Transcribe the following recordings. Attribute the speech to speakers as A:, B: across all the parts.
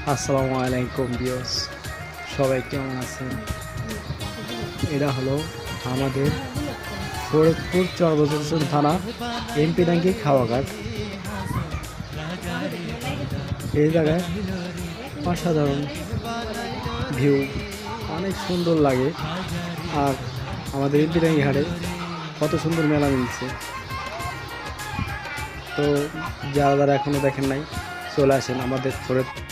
A: আসসালামু আলাইকুম ভিউয়ার্স, সবাই কেমন আছেন? এটা হলো আমাদের ফরিদপুর চরবজরসন থানা এমপি ট্যাঙ্কি খাওয়াঘাট। এই জায়গায় অসাধারণ ভিউ, অনেক সুন্দর লাগে। আর আমাদের এমপি ট্যাঙ্কি ঘাটে কত সুন্দর মেলা মিলছে। তো যারা যারা এখনো দেখেন নাই, চলে আসেন আমাদের ফরিদপুর।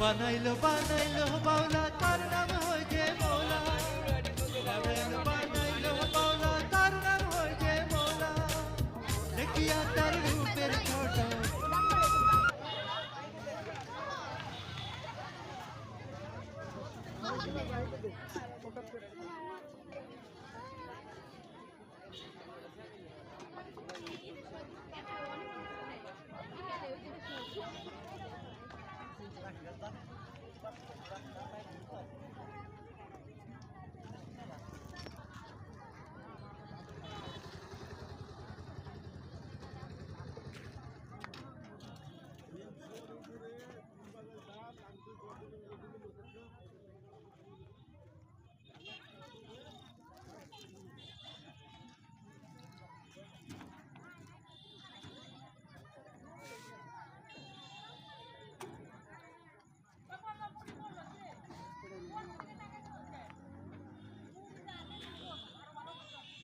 B: বানাইলো বানাইলো বাউলা তার নাম হইছে মৌলা, বানাইলো বানাইলো বাউলা তার নাম হইছে মৌলা, দেখিয়া তার রূপের ছোট